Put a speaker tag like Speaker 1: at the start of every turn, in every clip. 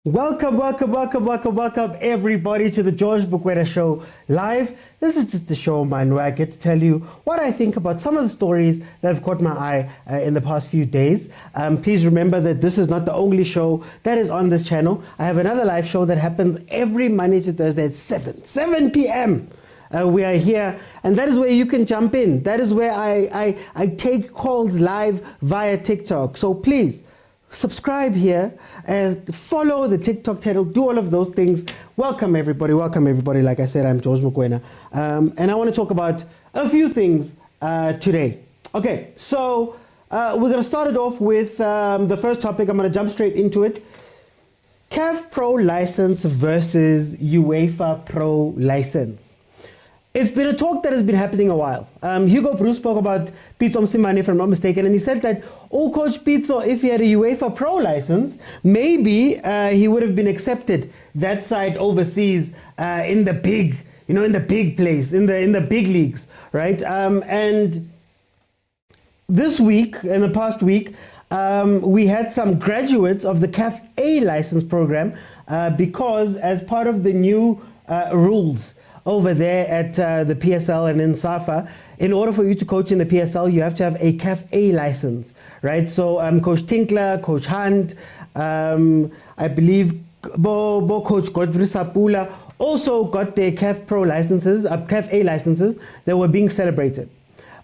Speaker 1: Welcome, everybody, to the George Mokoena Show live. This is just a show, man, where I get to tell you what I think about some of the stories that have caught my eye in the past few days. Please remember that this is not the only show that is on this channel. I have another live show that happens every Monday to Thursday at 7 p.m. We are here, and that is where you can jump in. That is where I take calls live via TikTok. So please, subscribe here, follow the TikTok channel, do all of those things. Welcome everybody, like I said, I'm George Mokoena, and I want to talk about a few things today. Okay, so we're going to start it off with the first topic. I'm going to jump straight into it. CAF Pro license versus UEFA Pro license. It's been a talk that has been happening a while. Hugo Bruce spoke about Pitso Mosimane, if I'm not mistaken, and he said that, oh, Coach Pitso, if he had a UEFA Pro license, maybe he would have been accepted that side overseas in the big, in the big place, in the big leagues, right? And this week, in the past week, we had some graduates of the CAF A license program because as part of the new rules over there at the PSL and in SAFA, in order for you to coach in the PSL, you have to have a CAF A license, right? So Coach Tinkler, Coach Hunt, I believe Coach Godfrey Sapula also got their CAF Pro licenses, CAF A licenses that were being celebrated.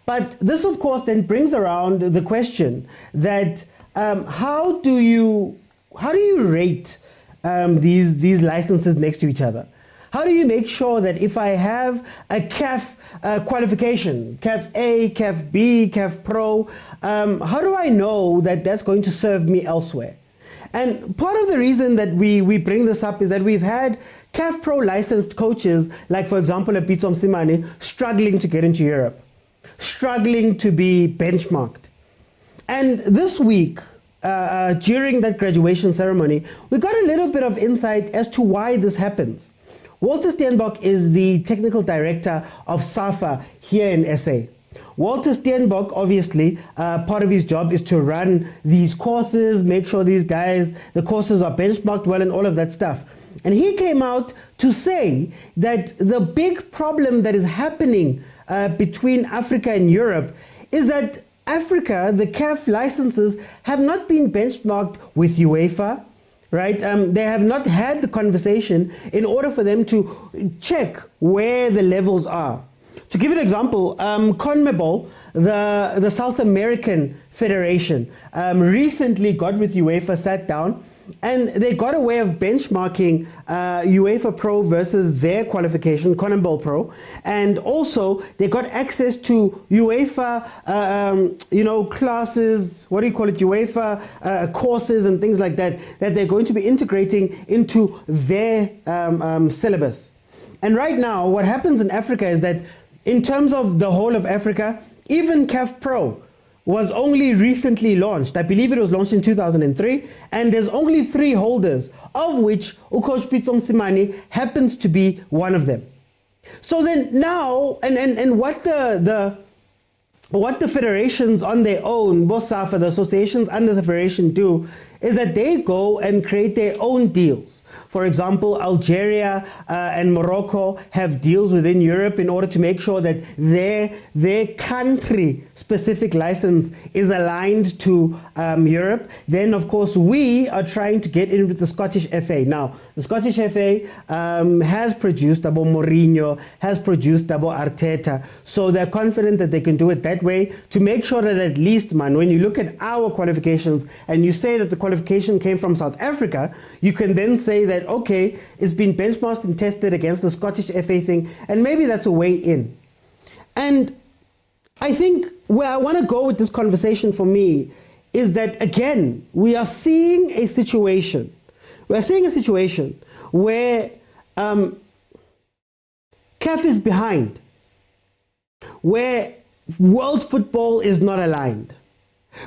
Speaker 1: But this, of course, then brings around the question that how do you rate these licenses next to each other? How do you make sure that if I have a CAF qualification, CAF A, CAF B, CAF Pro, how do I know that that's going to serve me elsewhere? And part of the reason that we bring this up is that we've had CAF Pro licensed coaches, like for example, a Pitso Mosimane, struggling to get into Europe, struggling to be benchmarked. And this week, during that graduation ceremony, we got a little bit of insight as to why this happens. Walter Steenbok is the technical director of SAFA here in SA. Walter Steenbok, obviously, part of his job is to run these courses, make sure these guys, the courses are benchmarked well and all of that stuff. And he came out to say that the big problem that is happening between Africa and Europe is that Africa, the CAF licenses, have not been benchmarked with UEFA, right? They have not had the conversation in order for them to check where the levels are. To give you an example, CONMEBOL, the South American Federation, recently got with UEFA, sat down, and they got a way of benchmarking UEFA Pro versus their qualification, CONMEBOL Pro, and also they got access to UEFA, classes, what do you call it, UEFA courses and things like that, that they're going to be integrating into their syllabus. And right now, what happens in Africa is that in terms of the whole of Africa, even CAF Pro was only recently launched. I believe it was launched in 2003, and there's only 3 holders, of which Coach Pitso Mosimane happens to be one of them. So then now, and what the federations on their own, BOSAFA, the associations under the federation, do is that they go and create their own deals. For example, Algeria and Morocco have deals within Europe in order to make sure that their country-specific license is aligned to Europe. Then, of course, we are trying to get in with the Scottish FA. Now, the Scottish FA has produced Abo Mourinho, has produced Abo Arteta, so they're confident that they can do it that way to make sure that at least, man, when you look at our qualifications and you say that the qualification came from South Africa, you can then say that, okay, it's been benchmarked and tested against the Scottish FA thing, and maybe that's a way in. And I think where I want to go with this conversation for me is that, again, we are seeing a situation where CAF is behind, where world football is not aligned,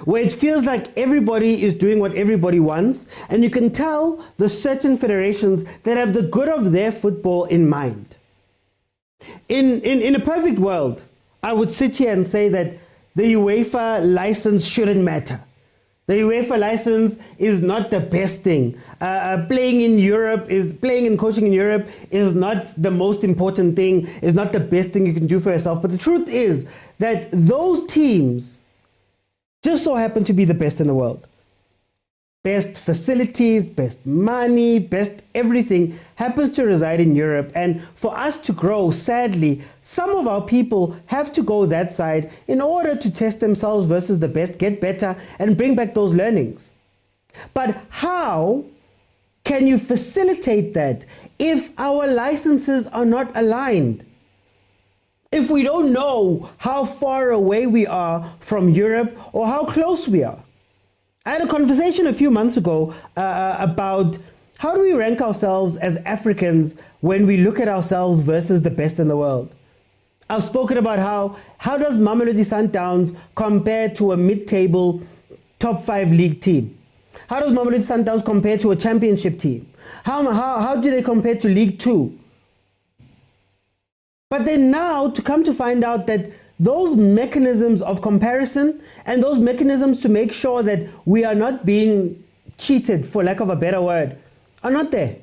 Speaker 1: where it feels like everybody is doing what everybody wants, and you can tell the certain federations that have the good of their football in mind. In a perfect world, I would sit here and say that the UEFA license shouldn't matter. The UEFA license is not the best thing. Playing and coaching in Europe is not the most important thing, is not the best thing you can do for yourself. But the truth is that those teams just so happen to be the best in the world. Best facilities, best money, best everything happens to reside in Europe. And for us to grow, sadly, some of our people have to go that side in order to test themselves versus the best, get better, and bring back those learnings. But how can you facilitate that if our licenses are not aligned? If we don't know how far away we are from Europe or how close we are? I had a conversation a few months ago about how do we rank ourselves as Africans when we look at ourselves versus the best in the world. I've spoken about how does Mamelodi Sundowns compare to a mid-table top 5 league team? How does Mamelodi Sundowns compare to a championship team? How do they compare to League 2? But then now to come to find out that those mechanisms of comparison and those mechanisms to make sure that we are not being cheated, for lack of a better word, are not there.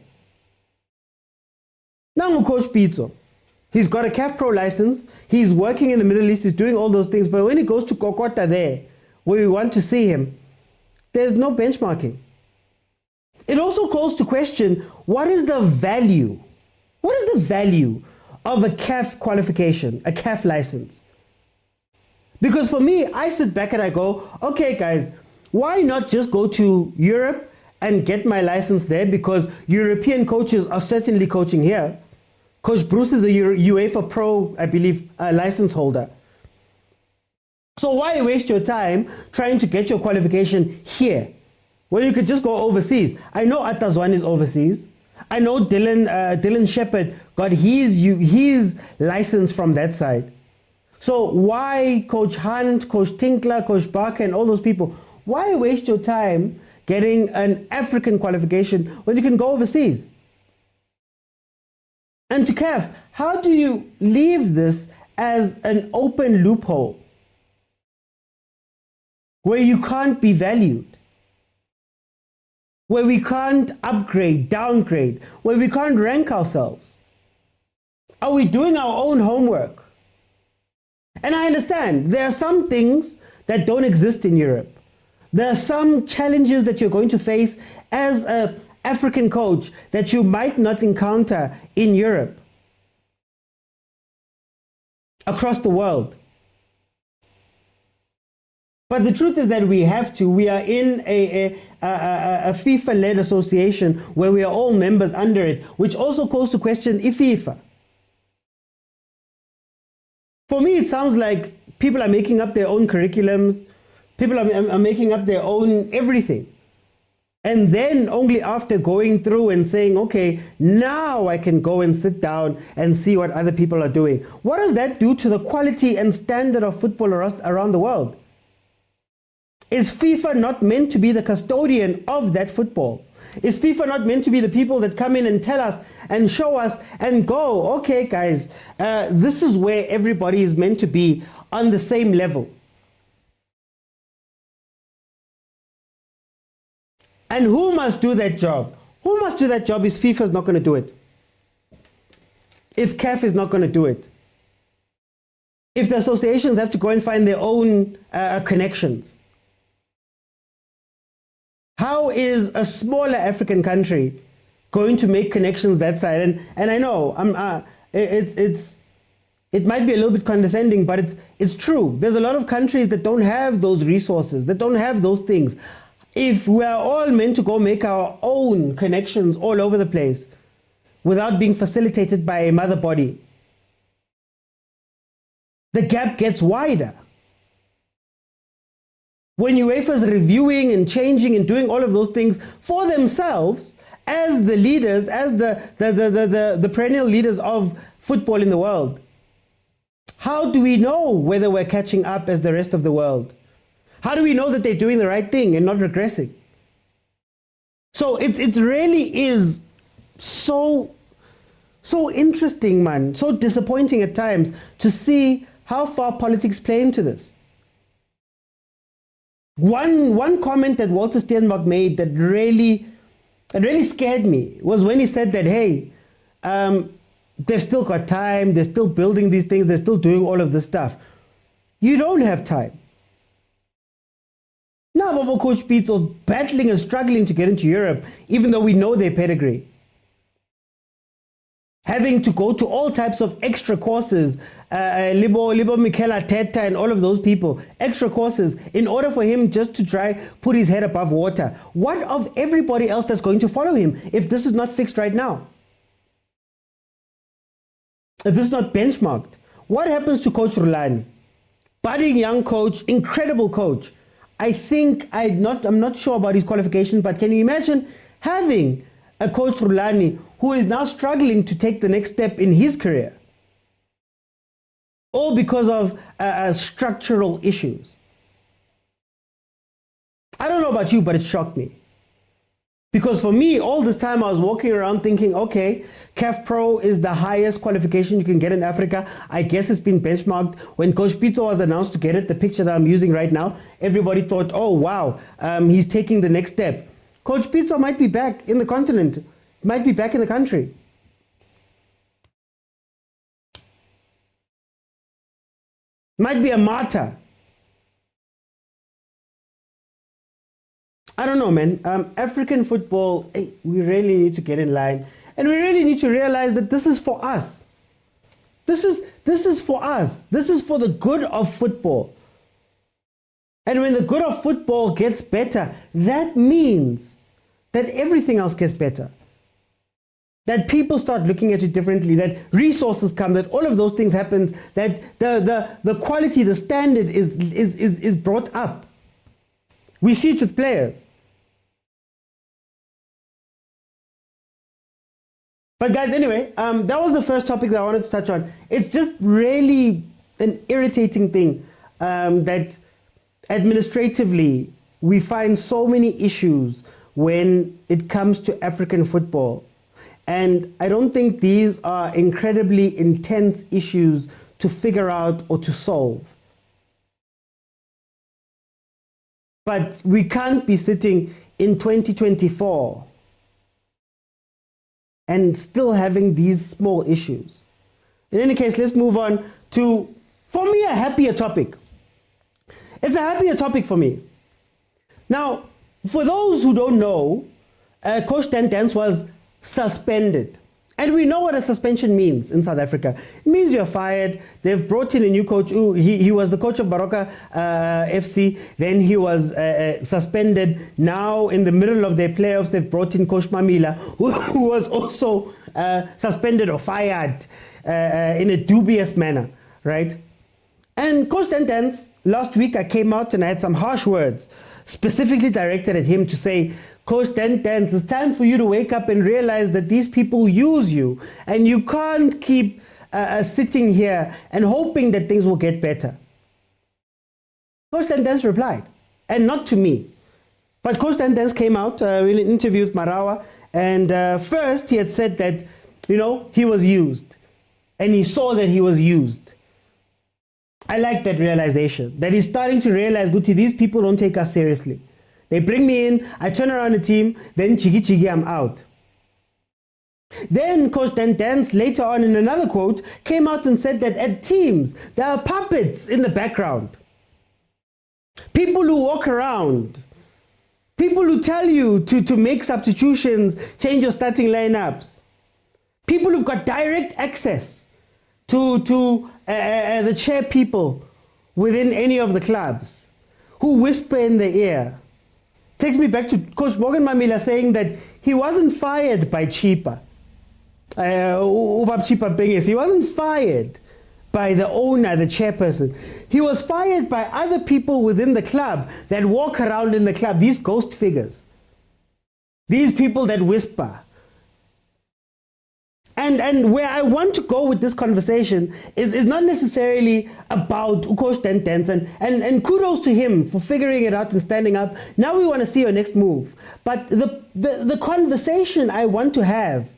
Speaker 1: Now, Coach Pitso, he's got a CAF Pro license, he's working in the Middle East, he's doing all those things, but when he goes to Kokota there, where we want to see him, there's no benchmarking. It also calls to question, what is the value? What is the value of a CAF qualification, a CAF license? Because for me, I sit back and I go, okay guys, why not just go to Europe and get my license there? Because European coaches are certainly coaching here. Coach Bruce is a UEFA Pro, I believe, license holder. So why waste your time trying to get your qualification here when you could just go overseas? I know Atazwan is overseas. I know Dylan Shepherd got his license from that side. So why Coach Hunt, Coach Tinkler, Coach Barker, and all those people, why waste your time getting an African qualification when you can go overseas? And to CAF, how do you leave this as an open loophole where you can't be valued, where we can't upgrade, downgrade, where we can't rank ourselves? Are we doing our own homework? And I understand there are some things that don't exist in Europe. There are some challenges that you're going to face as an African coach that you might not encounter in Europe, across the world. But the truth is that we have to. We are in a FIFA-led association where we are all members under it, which also calls to question FIFA. For me, it sounds like people are making up their own curriculums. People are making up their own everything. And then only after going through and saying, okay, now I can go and sit down and see what other people are doing. What does that do to the quality and standard of football around the world? Is FIFA not meant to be the custodian of that football? Is FIFA not meant to be the people that come in and tell us and show us and go, okay guys, this is where everybody is meant to be on the same level? And who must do that job? Who must do that job if FIFA is not going to do it? If CAF is not going to do it? If the associations have to go and find their own connections? How is a smaller African country going to make connections that side? And I know it might be a little bit condescending, but it's true. There's a lot of countries that don't have those resources, that don't have those things. If we are all meant to go make our own connections all over the place without being facilitated by a mother body, the gap gets wider. When UEFA is reviewing and changing and doing all of those things for themselves as the leaders, as the perennial leaders of football in the world, how do we know whether we're catching up as the rest of the world? How do we know that they're doing the right thing and not regressing? So it really is so interesting, man, so disappointing at times to see how far politics play into this. One comment that Walter Steenbach made that really scared me was when he said that, hey, they've still got time, they're still building these things, they're still doing all of this stuff. You don't have time. Now, Baba Coach Pitso battling and struggling to get into Europe, even though we know their pedigree. Having to go to all types of extra courses, Libo Michela Teta and all of those people, extra courses, in order for him just to try put his head above water. What of everybody else that's going to follow him if this is not fixed right now? If this is not benchmarked? What happens to Coach Rulani? Budding young coach, incredible coach. I think, I'm not sure about his qualification, but can you imagine having a Coach Rulani who is now struggling to take the next step in his career? All because of structural issues. I don't know about you, but it shocked me. Because for me, all this time I was walking around thinking, okay, CAF Pro is the highest qualification you can get in Africa. I guess it's been benchmarked. When Coach Pitso was announced to get it, the picture that I'm using right now, everybody thought, oh wow, he's taking the next step. Coach Pitso might be back in the continent, might be back in the country. Might be a martyr. I don't know, man. African football, hey, we really need to get in line. And we really need to realize that this is for us. This is for us. This is for the good of football. And when the good of football gets better, that means that everything else gets better. That people start looking at it differently, that resources come, that all of those things happen, that the quality, the standard is brought up. We see it with players. But guys, anyway, that was the first topic that I wanted to touch on. It's just really an irritating thing that administratively we find so many issues when it comes to African football. And I don't think these are incredibly intense issues to figure out or to solve. But we can't be sitting in 2024 and still having these small issues. In any case, let's move on to, for me, a happier topic. It's a happier topic for me. Now, for those who don't know, Coach Dance was suspended. And we know what a suspension means in South Africa. It means you're fired. They've brought in a new coach. He was the coach of Baroka FC. Then he was suspended. Now, in the middle of their playoffs, they've brought in Coach Mamila, who was also suspended or fired in a dubious manner, right? And Coach Dance, last week I came out and I had some harsh words specifically directed at him to say, Coach Dance, it's time for you to wake up and realize that these people use you and you can't keep sitting here and hoping that things will get better. Coach Dance replied, and not to me, but Coach Dance came out in an interview with Marawa, and first he had said that, you know, he was used and he saw that he was used. I like that realization, that he's starting to realize, Guti, these people don't take us seriously. They bring me in, I turn around the team, then chigi, I'm out. Then Coach Dance, later on in another quote, came out and said that at teams, there are puppets in the background. People who walk around. People who tell you to make substitutions, change your starting lineups. People who've got direct access to the chair people within any of the clubs, who whisper in the ear. Takes me back to Coach Morgan Mamila saying that he wasn't fired by Chipa. He wasn't fired by the owner, the chairperson. He was fired by other people within the club that walk around in the club, these ghost figures. These people that whisper. And where I want to go with this conversation is not necessarily about Coach Dance, and kudos to him for figuring it out and standing up. Now we want to see your next move. But the conversation I want to have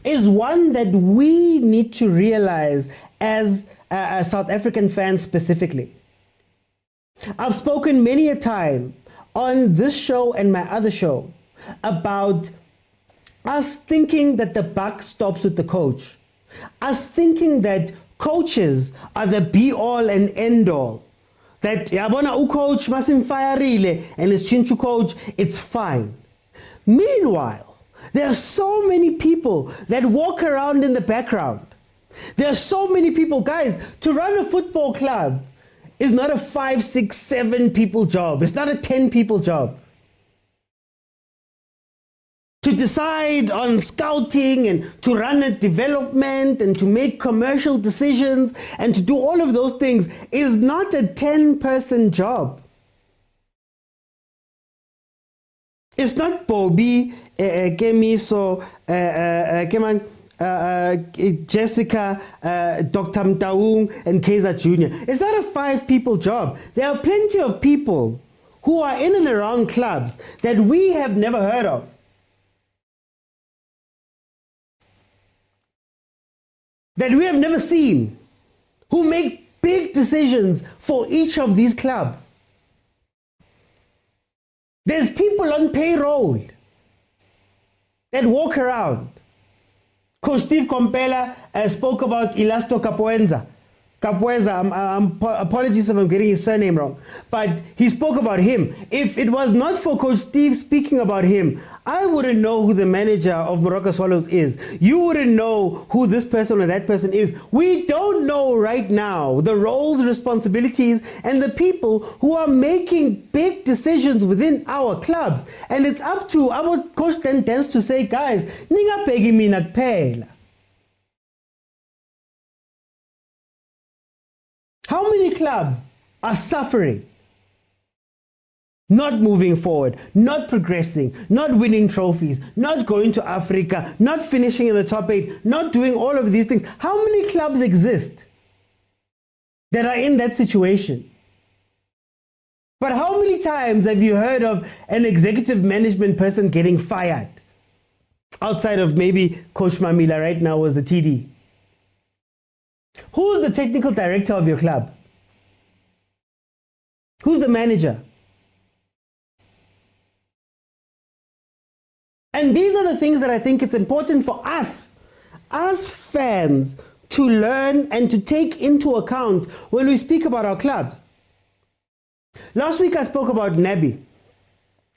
Speaker 1: is one that we need to realize as South African fans specifically. I've spoken many a time on this show and my other show about us thinking that the buck stops with the coach. Us thinking that coaches are the be-all and end-all. That yabona coach masimfayarile and his chinchu coach, it's fine. Meanwhile, there are so many people that walk around in the background. There are so many people, guys, to run a football club is not a 5, 6, 7 people job. It's not a 10 people job. To decide on scouting and to run a development and to make commercial decisions and to do all of those things is not a 10-person job. It's not Bobby, Kemiso, Jessica, Dr. Mtaung, and Kaizer Jr. It's not a 5-people job. There are plenty of people who are in and around clubs that we have never heard of. That we have never seen, who make big decisions for each of these clubs. There's people on payroll that walk around. Coach Steve Compella spoke about Elasto Capoenza. Apologies if I'm getting his surname wrong, but he spoke about him. If it was not for Coach Steve speaking about him, I wouldn't know who the manager of Morocco Swallows is. You wouldn't know who this person or that person is. We don't know right now the roles, responsibilities, and the people who are making big decisions within our clubs. And it's up to our coach then tends to say, guys, ningapegi mina kuphela. How many clubs are suffering, not moving forward, not progressing, not winning trophies, not going to Africa, not finishing in the top 8, not doing all of these things? How many clubs exist that are in that situation? But how many times have you heard of an executive management person getting fired? Outside of maybe Coach Mamila right now was the TD. Who's the technical director of your club? Who's the manager? And these are the things that I think it's important for us, as fans, to learn and to take into account when we speak about our clubs. Last week I spoke about Nabi,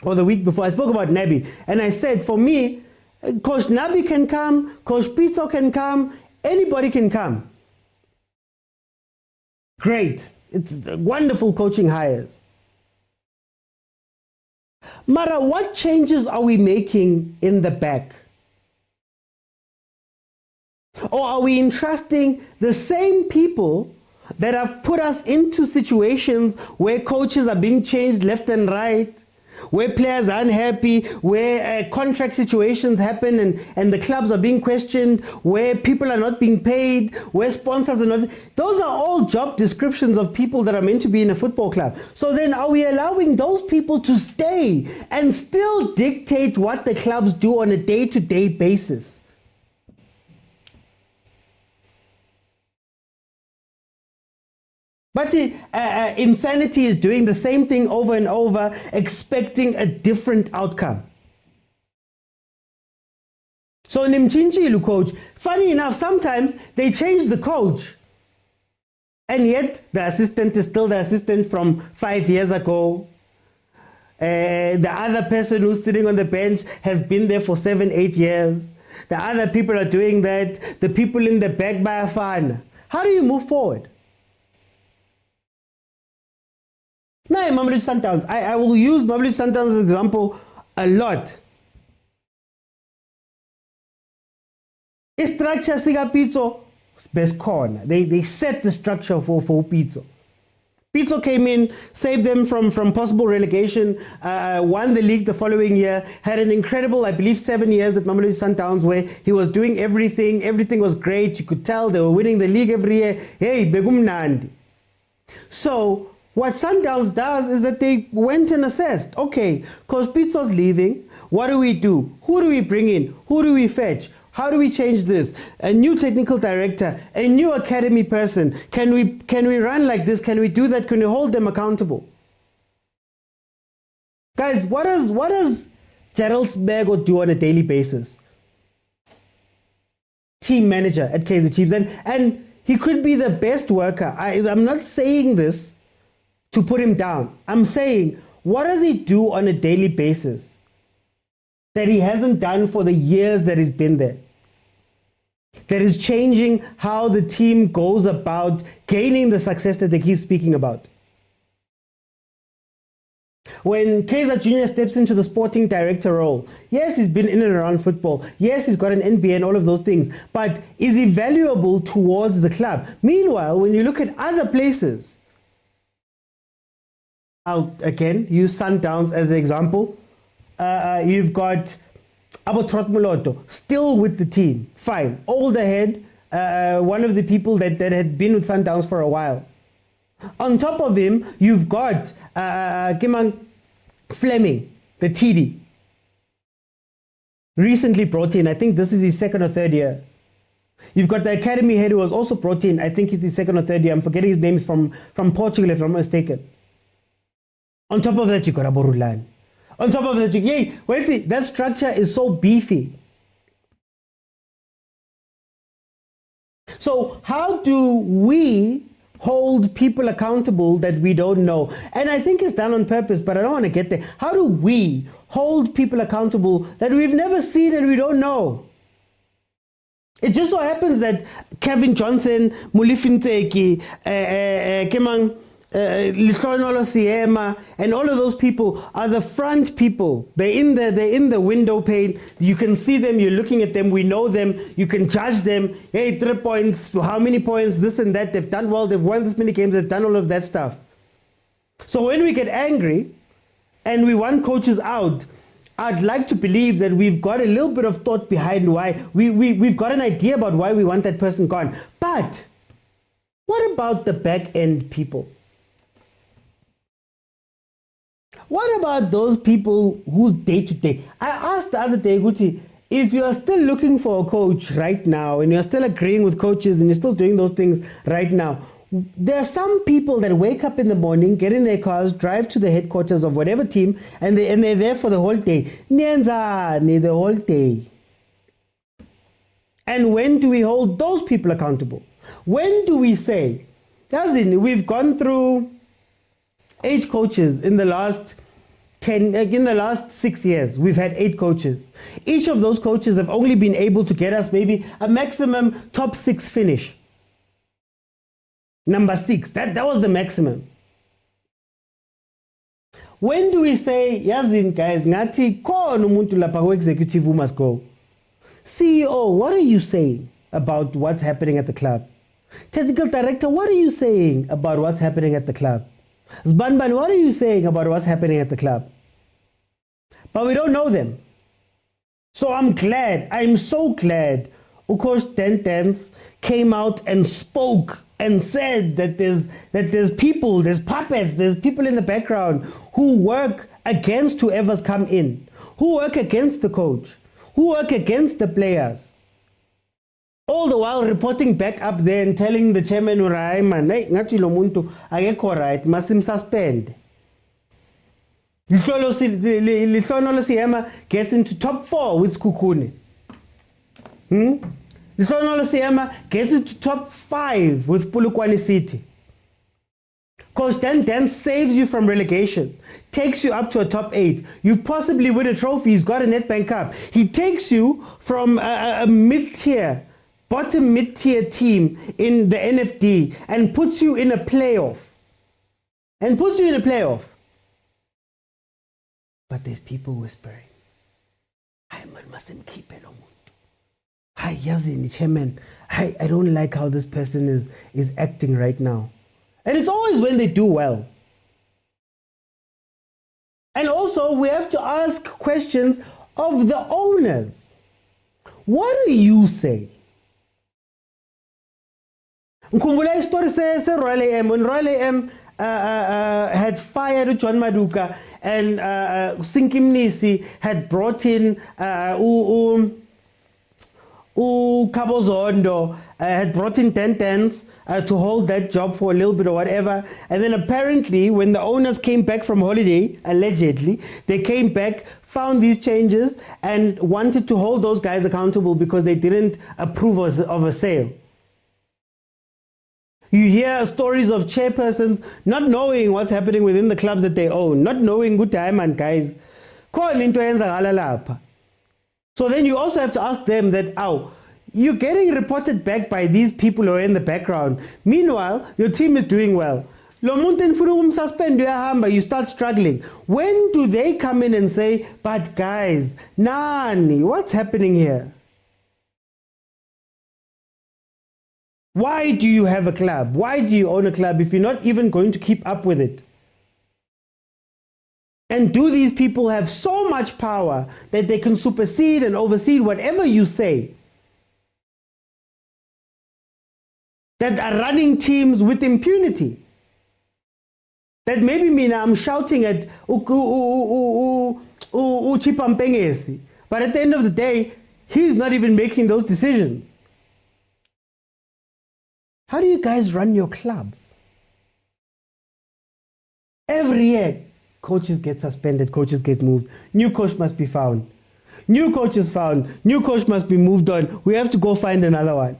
Speaker 1: or the week before I spoke about Nabi, and I said, for me, Coach Nabi can come, Coach Pitso can come, anybody can come. Great. It's wonderful coaching hires. Mara, what changes are we making in the back? Or are we entrusting the same people that have put us into situations where coaches are being changed left and right, where players are unhappy, where contract situations happen and the clubs are being questioned, where people are not being paid, where sponsors are not... Those are all job descriptions of people that are meant to be in a football club. So then are we allowing those people to stay and still dictate what the clubs do on a day-to-day basis? But insanity is doing the same thing over and over, expecting a different outcome. So Nimchinchilu coach, funny enough, sometimes they change the coach. And yet the assistant is still the assistant from 5 years ago. The other person who's sitting on the bench has been there for 7, 8 years. The other people are doing that. The people in the back by a fan. How do you move forward? Now, Mamelodi Sundowns, I will use Mamelodi Sundowns as an example a lot. Structure siga Pitso best corner. They set the structure for Pitso. Pitso came in, saved them from possible relegation, won the league the following year, had an incredible, I believe, 7 years at Mamelodi Sundowns where he was doing everything. Everything was great. You could tell they were winning the league every year. Hey, begumnandi. So what Sundowns does is that they went and assessed, okay, because Pitso's leaving, what do we do? Who do we bring in? Who do we fetch? How do we change this? A new technical director, a new academy person. Can we run like this? Can we do that? Can we hold them accountable? Guys, what does Gerald Sbego do on a daily basis? Team manager at Kaizer Chiefs, and he could be the best worker. I'm not saying this to put him down. I'm saying, what does he do on a daily basis that he hasn't done for the years that he's been there? That is changing how the team goes about gaining the success that they keep speaking about. When Kaizer Jr. steps into the sporting director role, yes, he's been in and around football. Yes, he's got an NBA and all of those things. But is he valuable towards the club? Meanwhile, when you look at other places, I'll again use Sundowns as the example. You've got Abotrot Moloto still with the team. Fine. Older head, one of the people that had been with Sundowns for a while. On top of him, you've got Kimang Fleming, the TD. Recently brought in, I think this is his second or third year. You've got the academy head who was also brought in, I think it's his second or third year. I'm forgetting his name, is from Portugal if I'm not mistaken. On top of that, you got rulani. On top of that, that structure is so beefy. So how do we hold people accountable that we don't know? And I think it's done on purpose, but I don't want to get there. How do we hold people accountable that we've never seen and we don't know? It just so happens that Kevin Johnson, Mulifinteki, Kemang, Lihonolo Siema, and all of those people are the front people. They're in the window pane. You can see them, you're looking at them, we know them, you can judge them. Hey, 3 points, how many points, this and that, they've done well, they've won this many games, they've done all of that stuff. So when we get angry and we want coaches out, I'd like to believe that we've got a little bit of thought behind why, we've got an idea about why we want that person gone. But what about the back end people? What about those people whose day-to-day? I asked the other day, Guti, if you are still looking for a coach right now and you're still agreeing with coaches and you're still doing those things right now, there are some people that wake up in the morning, get in their cars, drive to the headquarters of whatever team, and they're there for the whole day. The whole day. And when do we hold those people accountable? When do we say, we've gone through 8 coaches in the last 6 years, we've had 8 coaches. Each of those coaches have only been able to get us maybe a maximum top 6 finish. Number 6, that was the maximum. When do we say, Yazin guys, ngati kono umuntu lapha ku-executive who must go? CEO, what are you saying about what's happening at the club? Technical director, what are you saying about what's happening at the club? Zbanban, what are you saying about what's happening at the club? But we don't know them. So I'm so glad Coach Dentens came out and spoke and said that there's people, there's puppets, there's people in the background who work against whoever's come in, who work against the coach, who work against the players. All the while reporting back up there and telling the chairman, man, hey, ngathi lo muntu akekho right, masim suspend. Lihlono Siema gets into top 4 with Skukuni. Lihlono Siema gets into top 5 with Polokwane City. Coach Dan saves you from relegation, takes you up to a top 8. You possibly win a trophy. He's got a Nedbank Cup. He takes you from a mid-tier, bottom mid-tier team in the NFD and puts you in a playoff. But there's people whispering, I mustn't keep it. Hi, Yazini, chairman. I don't like how this person is acting right now. And it's always when they do well. And also, we have to ask questions of the owners. What do you say? Ngikhumbula story se Royal AM when Royal AM had fired John Maduka and Sinki Mnisi had brought in Kabozondo had brought in 10 tens to hold that job for a little bit or whatever. And then apparently when the owners came back from holiday, allegedly, they came back, found these changes and wanted to hold those guys accountable because they didn't approve of a sale. You hear stories of chairpersons not knowing what's happening within the clubs that they own, not knowing good time and guys. So then you also have to ask them that, you're getting reported back by these people who are in the background. Meanwhile, your team is doing well. You start struggling. When do they come in and say, but guys, Nani, what's happening here? Why do you have a club? Why do you own a club if you're not even going to keep up with it? And do these people have so much power that they can supersede and oversee whatever you say? That are running teams with impunity? That maybe I'm shouting at Chipampengesi, but at the end of the day, he's not even making those decisions. How do you guys run your clubs? Every year, coaches get suspended, coaches get moved. New coach must be found. New coach is found. New coach must be moved on. We have to go find another one.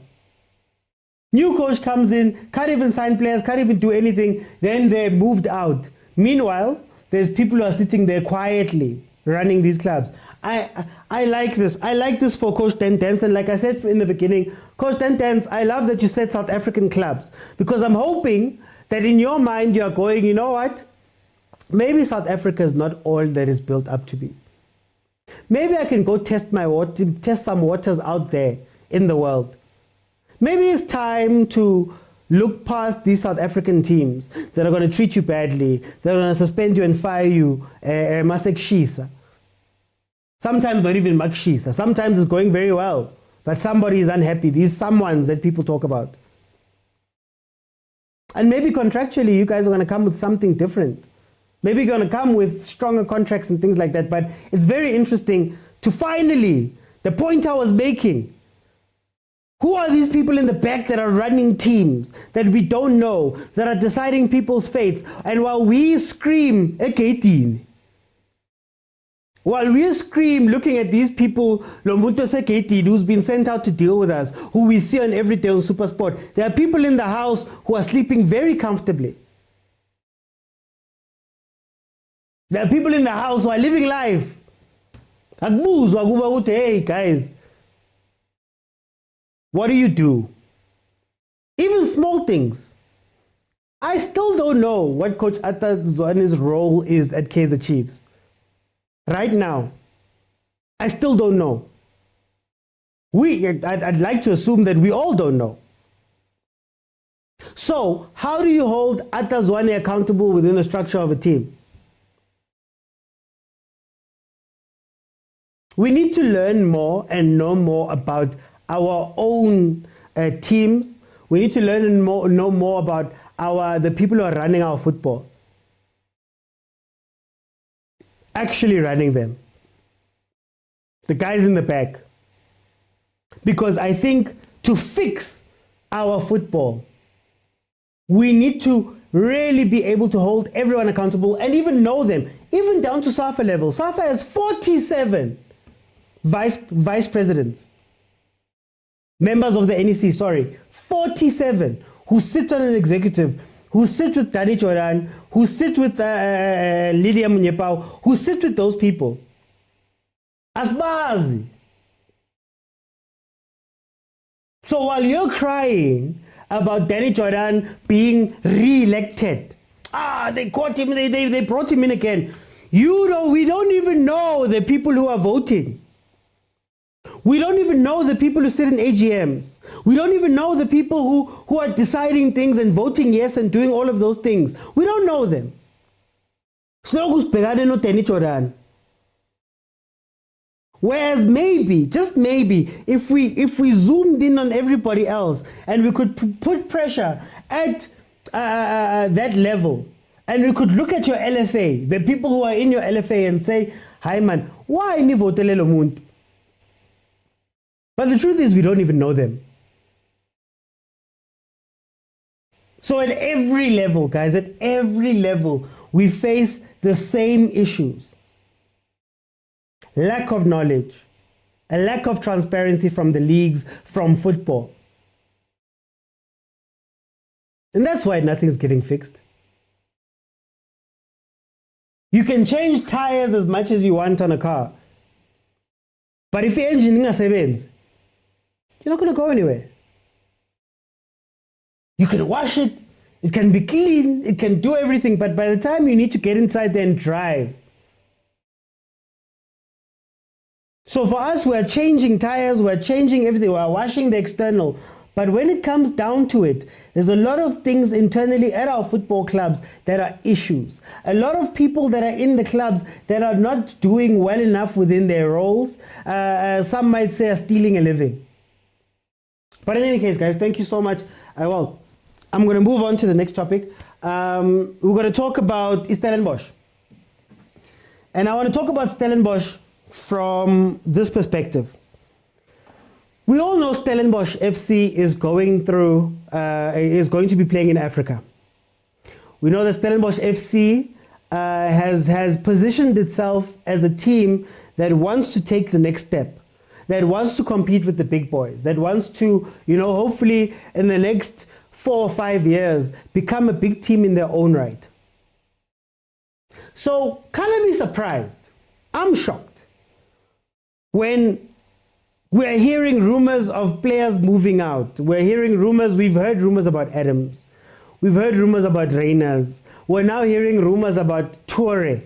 Speaker 1: New coach comes in, can't even sign players, can't even do anything. Then they're moved out. Meanwhile, there's people who are sitting there quietly running these clubs. I like this. I like this for Coach Tentens. And like I said in the beginning, Coach Tentens, I love that you said South African clubs, because I'm hoping that in your mind you are going, you know what? Maybe South Africa is not all that is built up to be. Maybe I can go test some waters out there in the world. Maybe it's time to look past these South African teams that are going to treat you badly, that are going to suspend you and fire you, masekshisa. Sometimes not even makshisa. Sometimes it's going very well, but somebody is unhappy. These someones that people talk about. And maybe contractually you guys are going to come with something different. Maybe you're going to come with stronger contracts and things like that. But it's very interesting to finally, the point I was making, who are these people in the back that are running teams that we don't know, that are deciding people's fates? And while we scream, while we scream looking at these people, who's been sent out to deal with us, who we see on every day on Supersport, there are people in the house who are sleeping very comfortably. There are people in the house who are living life. Hey guys, what do you do? Even small things. I still don't know what Coach Atazwane's role is at Kaizer Chiefs. Right now, I still don't know. I'd like to assume that we all don't know. So, how do you hold Atazwane accountable within the structure of a team? We need to learn more and know more about our own teams. We need to learn and know more about the people who are running our football. Actually running them. The guys in the back. Because I think to fix our football, we need to really be able to hold everyone accountable and even know them, even down to SAFA level. SAFA has 47 vice presidents. Members of the NEC, 47 who sit on an executive, who sit with Danny Jordaan, who sit with Lydia Munyepao, who sit with those people. Asbazi. So while you're crying about Danny Jordaan being re-elected, they caught him, they brought him in again. We don't even know the people who are voting. We don't even know the people who sit in AGMs. We don't even know the people who are deciding things and voting yes and doing all of those things. We don't know them. Whereas maybe, just maybe, if we zoomed in on everybody else and we could put pressure at that level, and we could look at your LFA, the people who are in your LFA, and say, "Hi man, why ni votele lo muntu? But the truth is we don't even know them. So at every level, guys, at every level, we face the same issues. Lack of knowledge, a lack of transparency from the leagues, from football. And that's why nothing's getting fixed. You can change tires as much as you want on a car. But if your engine is not you're not going to go anywhere. You can wash it, it can be clean, it can do everything, but by the time you need to get inside there and drive. So for us, we're changing tires, we're changing everything, we're washing the external. But when it comes down to it, there's a lot of things internally at our football clubs that are issues. A lot of people that are in the clubs that are not doing well enough within their roles. Some might say are stealing a living. But in any case, guys, thank you so much. Well, I'm going to move on to the next topic. We're going to talk about Stellenbosch. And I want to talk about Stellenbosch from this perspective. We all know Stellenbosch FC is going to be playing in Africa. We know that Stellenbosch FC has positioned itself as a team that wants to take the next step, that wants to compete with the big boys, that wants to, hopefully in the next 4 or 5 years, become a big team in their own right. So, can't be surprised. I'm shocked when we're hearing rumors of players moving out. We've heard rumors about Adams. We've heard rumors about Reyners. We're now hearing rumors about Toure,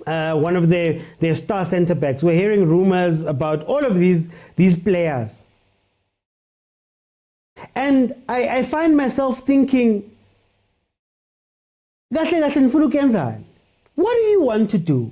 Speaker 1: one of their star centre backs. We're hearing rumors about all of these players. And I find myself thinking, what do you want to do?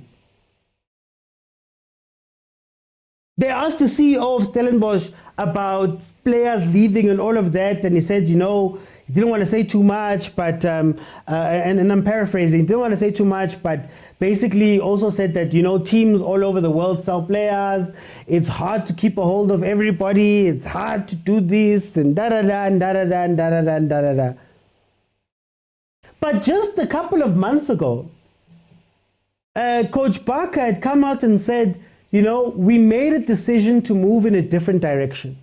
Speaker 1: They asked the CEO of Stellenbosch about players leaving and all of that, and he said, he didn't want to say too much, but, and I'm paraphrasing, he didn't want to say too much, but basically also said that, teams all over the world sell players, it's hard to keep a hold of everybody, it's hard to do this, and da-da-da, and da-da-da, and da-da-da, and da-da-da. But just a couple of months ago, Coach Barker had come out and said, we made a decision to move in a different direction.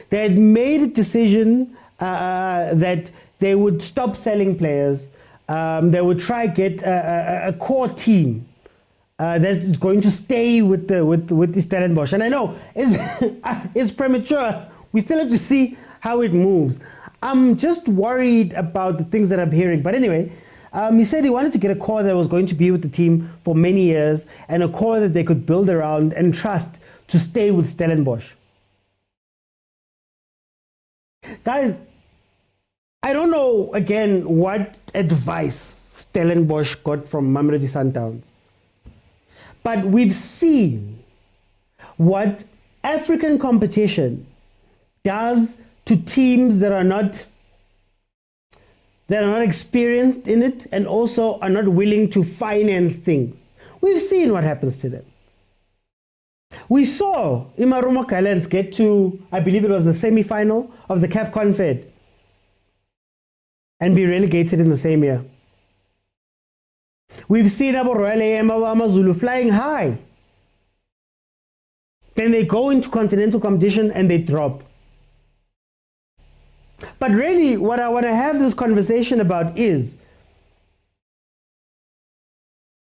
Speaker 1: They had made a decision that they would stop selling players. They would try get a core team that is going to stay with the Stellenbosch. And I know it's premature. We still have to see how it moves. I'm just worried about the things that I'm hearing. But anyway, he said he wanted to get a core that was going to be with the team for many years and a core that they could build around and trust to stay with Stellenbosch. Guys, I don't know, again, what advice Stellenbosch got from Mamelodi Sundowns. But we've seen what African competition does to teams that are not experienced in it and also are not willing to finance things. We've seen what happens to them. We saw Imaruma Gallants get to, I believe it was the semi-final of the CAF Confed and be relegated in the same year. We've seen Abo Royal AM Amazulu flying high. Then they go into continental competition and they drop. But really, what I want to have this conversation about is,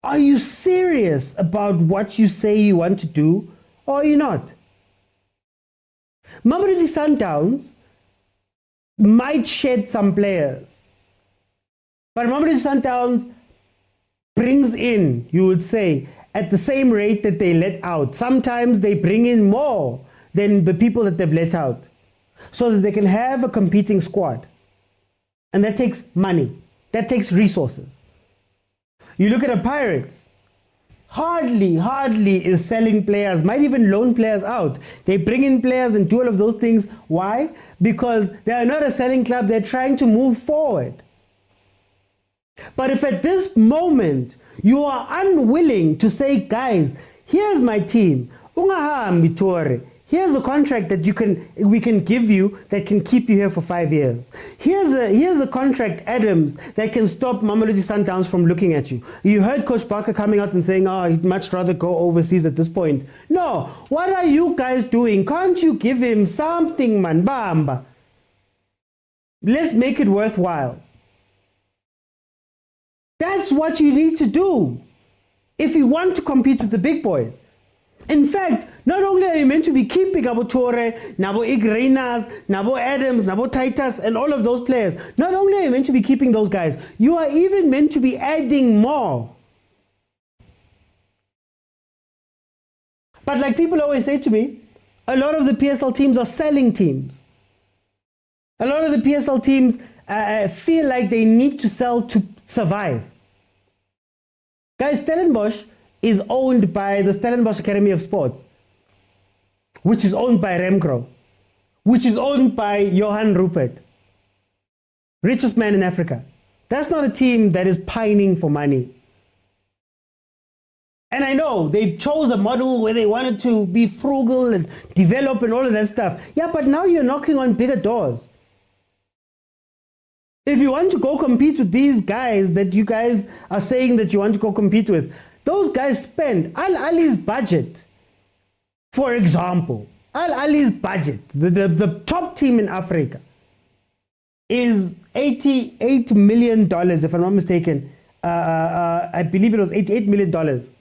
Speaker 1: are you serious about what you say you want to do, or are you not? Mamelodi Sundowns might shed some players, but Mamelodi Sundowns brings in, you would say, at the same rate that they let out. Sometimes they bring in more than the people that they've let out, so that they can have a competing squad. And that takes money. That takes resources. You look at the Pirates, hardly is selling players, might even loan players out. They bring in players and do all of those things. Why? Because they are not a selling club, they're trying to move forward. But if at this moment you are unwilling to say, guys, here's my team, Ungahambi Tore. Here's a contract that we can give you that can keep you here for 5 years. Here's a contract, Adams, that can stop Mamelodi Sundowns from looking at you. You heard Coach Barker coming out and saying, oh, he'd much rather go overseas at this point. No, what are you guys doing? Can't you give him something, man? Bamba. Let's make it worthwhile. That's what you need to do if you want to compete with the big boys. In fact, not only are you meant to be keeping Nabo Tore, Nabo Igreinas, Nabo Adams, Nabo Titus, and all of those players, not only are you meant to be keeping those guys, you are even meant to be adding more. But like people always say to me, a lot of the PSL teams are selling teams. A lot of the PSL teams feel like they need to sell to survive. Guys, Stellenbosch is owned by the Stellenbosch Academy of Sports, which is owned by Remkro, which is owned by Johan Rupert, richest man in Africa. That's not a team that is pining for money. And I know they chose a model where they wanted to be frugal and develop and all of that stuff. Yeah, but now you're knocking on bigger doors. If you want to go compete with these guys that you guys are saying that you want to go compete with, those guys spend Ahly's budget. For example, Ahly's budget, the top team in Africa, is $88 million, if I'm not mistaken. I believe it was $88 million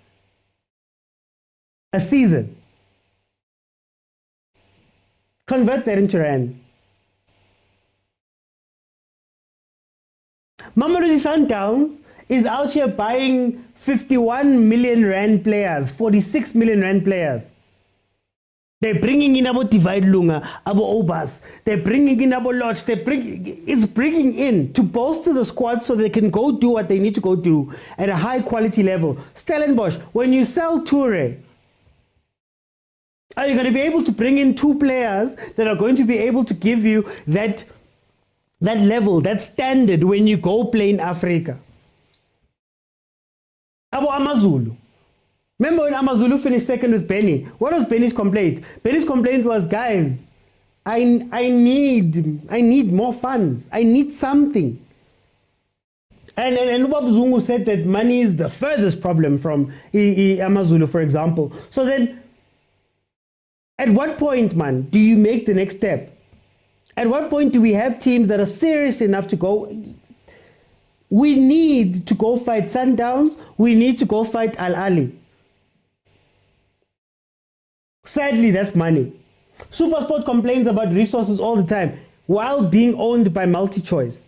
Speaker 1: a season. Convert that into rands. Mamelodi Sundowns is out here buying 51 million rand players, 46 million rand players. They're bringing in Abo Divide Lunga, Abo Obas. They're bringing in Abo Lodge. It's bringing in to bolster the squad so they can go do what they need to go do at a high quality level. Stellenbosch, when you sell Toure, are you going to be able to bring in 2 players that are going to be able to give you that level, that standard when you go play in Africa? Abo Amazulu. Remember when Amazulu finished second with Benny? What was Benny's complaint? Benny's complaint was, guys, I need more funds. I need something. And Ubab Zungu said that money is the furthest problem from Amazulu, for example. So then, at what point, man, do you make the next step? At what point do we have teams that are serious enough to go? We need to go fight Sundowns. We need to go fight Ahly. Sadly, that's money. Supersport complains about resources all the time while being owned by MultiChoice.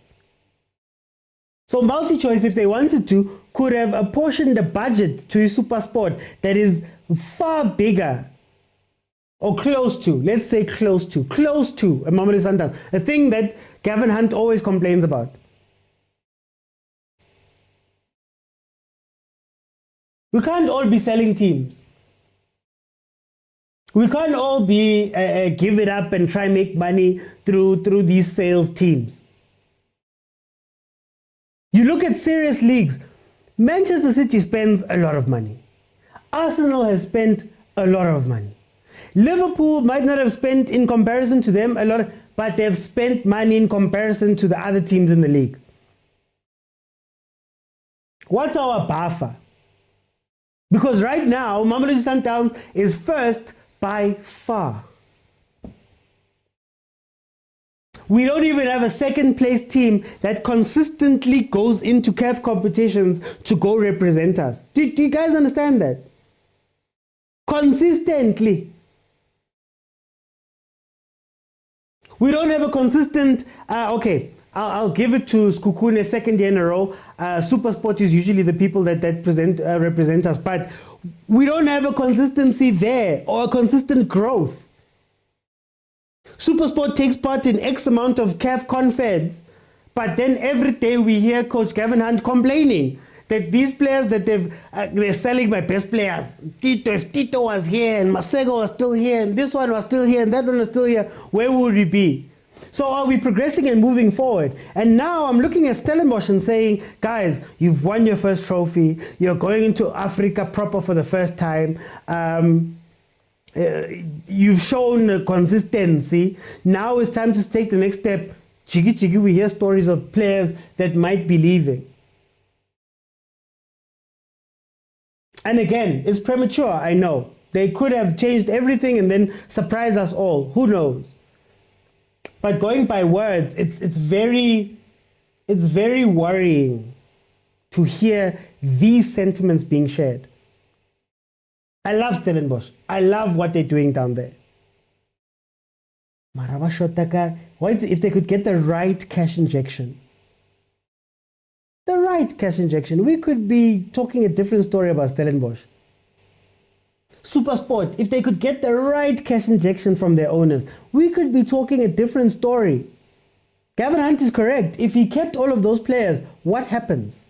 Speaker 1: So MultiChoice, if they wanted to, could have apportioned the budget to Supersport that is far bigger, or close to, let's say close to a Mamelodi Sundowns, a thing that Gavin Hunt always complains about. We can't all be selling teams. We can't all be give it up and try and make money through these sales teams. You look at serious leagues, Manchester City spends a lot of money. Arsenal has spent a lot of money. Liverpool might not have spent in comparison to them a lot, but they've spent money in comparison to the other teams in the league. What's our buffer? Because right now, Mamelodi Sundowns is first by far. We don't even have a second place team that consistently goes into CAF competitions to go represent us. Do you guys understand that? Consistently. We don't have a consistent, okay, I'll give it to Skukune second year in a row. Supersport is usually the people that represent us, but we don't have a consistency there or a consistent growth. Supersport takes part in X amount of CAF confeds, but then every day we hear Coach Gavin Hunt complaining that these players that they're selling my best players. If Tito was here and Masego was still here and this one was still here and that one was still here, where would we be? So are we progressing and moving forward? And now I'm looking at Stellenbosch and saying, guys, you've won your first trophy. You're going into Africa proper for the first time. You've shown consistency. Now it's time to take the next step. Jiggy jiggy, we hear stories of players that might be leaving. And again, it's premature, I know. They could have changed everything and then surprise us all. Who knows? But going by words, it's very worrying to hear these sentiments being shared. I love Stellenbosch. I love what they're doing down there. Marawa Shotaka, if they could get the right cash injection? The right cash injection. We could be talking a different story about Stellenbosch. Supersport, if they could get the right cash injection from their owners, we could be talking a different story. Gavin Hunt is correct. If he kept all of those players, what happens?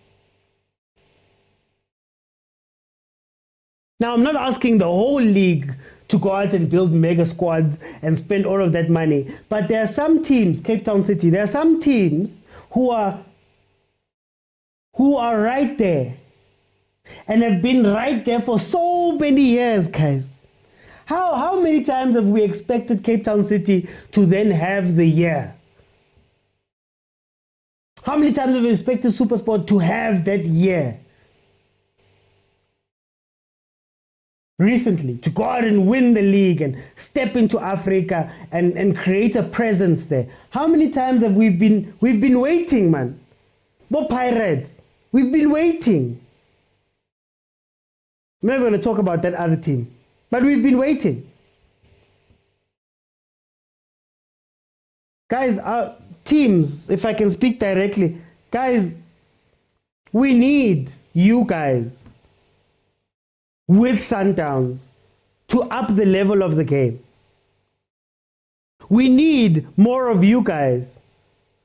Speaker 1: Now, I'm not asking the whole league to go out and build mega squads and spend all of that money. But there are some teams, Cape Town City, there are some teams who are right there and have been right there for so many years, guys. How many times have we expected Cape Town City to then have the year? How many times have we expected Supersport to have that year? Recently, to go out and win the league and step into Africa and create a presence there. How many times have we've been waiting, man? Bo Pirates, we've been waiting. I'm not going to talk about that other team, but we've been waiting. Guys, our teams, if I can speak directly, guys, we need you guys with Sundowns to up the level of the game. We need more of you guys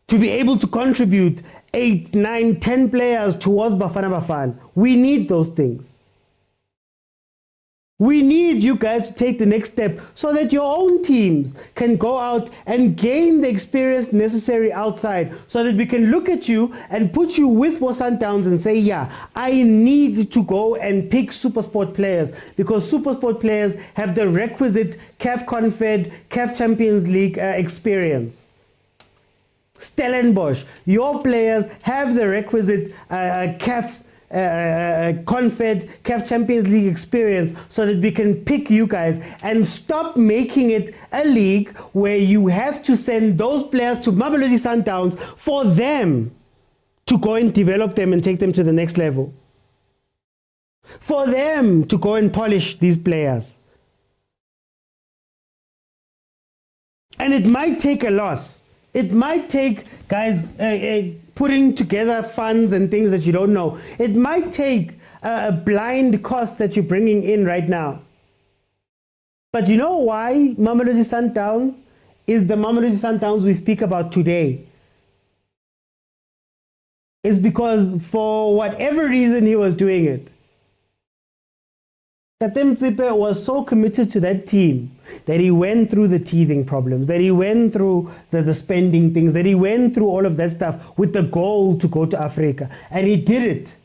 Speaker 1: to be able to contribute 8, 9, 10 players towards Bafana. We need those things. We need you guys to take the next step so that your own teams can go out and gain the experience necessary outside, so that we can look at you and put you with Sundowns and say, yeah, I need to go and pick Supersport players, because Supersport players have the requisite CAF Confed, CAF Champions League experience. Stellenbosch, your players have the requisite CAF Confed, CAF Champions League experience, so that we can pick you guys and stop making it a league where you have to send those players to Mamelodi Sundowns for them to go and develop them and take them to the next level. For them to go and polish these players. And it might take a loss. It might take, guys, putting together funds and things that you don't know. It might take a blind cost that you're bringing in right now. But you know why Mamelodi Sundowns is the Mamelodi Sundowns we speak about today? It's because for whatever reason he was doing it, Patrice Motsepe was so committed to that team that he went through the teething problems, that he went through the spending things, that he went through all of that stuff with the goal to go to Africa. And he did it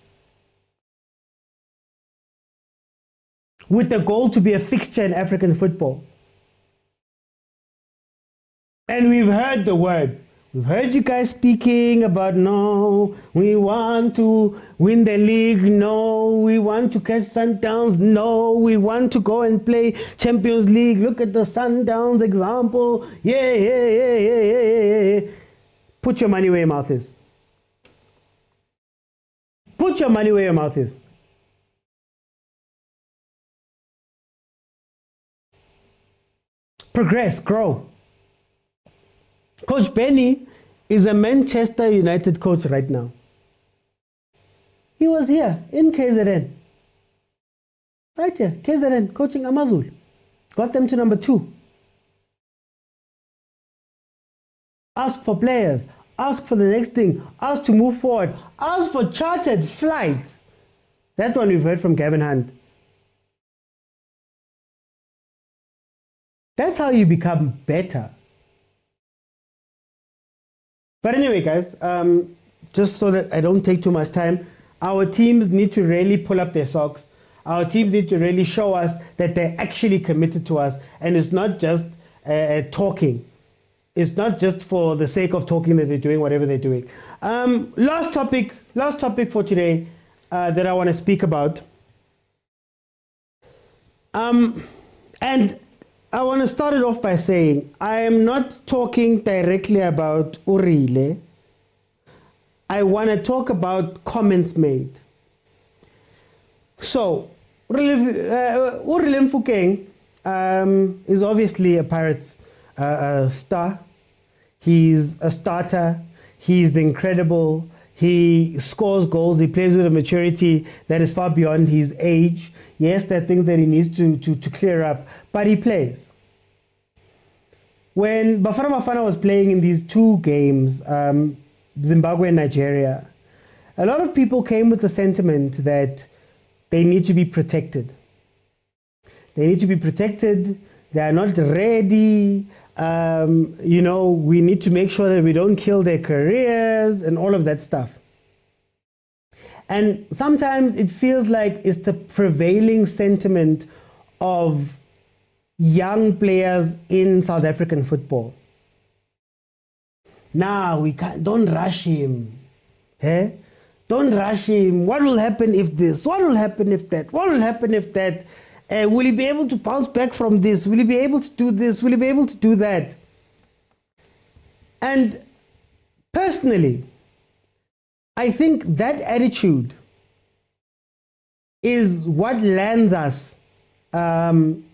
Speaker 1: with the goal to be a fixture in African football. And we've heard the words. We've heard you guys speaking about, no, we want to win the league, no, we want to catch Sundowns, no, we want to go and play Champions League, look at the Sundowns example, yeah. Put your money where your mouth is. Put your money where your mouth is. Progress, grow. Coach Benny is a Manchester United coach right now. He was here in KZN. Right here, KZN, coaching Amazul. Got them to number 2. Ask for players. Ask for the next thing. Ask to move forward. Ask for chartered flights. That one we've heard from Gavin Hunt. That's how you become better. But anyway, guys, just so that I don't take too much time, our teams need to really pull up their socks. Our teams need to really show us that they're actually committed to us, and it's not just talking. It's not just for the sake of talking that they're doing whatever they're doing. Last topic for today that I want to speak about. And I want to start it off by saying I am not talking directly about Urile. I want to talk about comments made. So, Urile Mfukeng is obviously a Pirates star. He's a starter. He's incredible. He scores goals. He plays with a maturity that is far beyond his age. Yes, there are things that he needs to clear up, but he plays. When Bafana was playing in these two games, Zimbabwe and Nigeria, a lot of people came with the sentiment that they need to be protected. They need to be protected. They are not ready. We need to make sure that we don't kill their careers and all of that stuff. And sometimes it feels like it's the prevailing sentiment of young players in South African football. We can't, don't rush him. Eh? Don't rush him. What will happen if this? What will happen if that? What will happen if that? Will he be able to bounce back from this? Will he be able to do this? Will he be able to do that? And personally, I think that attitude is what lands us in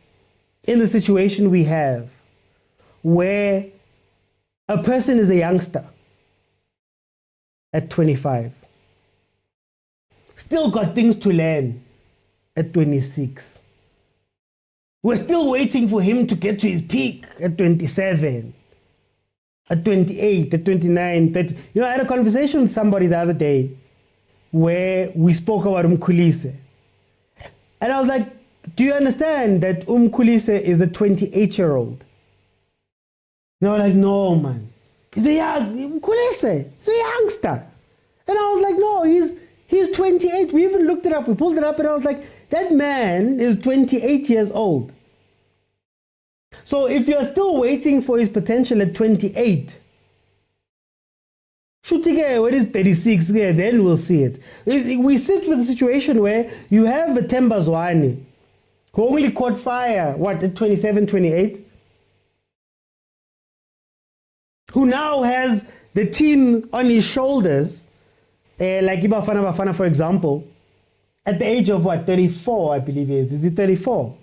Speaker 1: the situation we have, where a person is a youngster at 25, still got things to learn at 26. We're still waiting for him to get to his peak at 27, at 28, at 29, 30. I had a conversation with somebody the other day where we spoke about Umkhulise. And I was like, do you understand that Umkhulise is a 28-year-old? They were like, no, man. He's a Umkhulise. He's a youngster. And I was like, no, he's 28. We even looked it up. We pulled it up and I was like, that man is 28 years old. So if you're still waiting for his potential at 28, when he's 36, then we'll see it. We sit with a situation where you have a Themba Zwane, who only caught fire, at 27, 28? Who now has the team on his shoulders, like Bafana, for example, at the age of 34, I believe he is. Is he 34?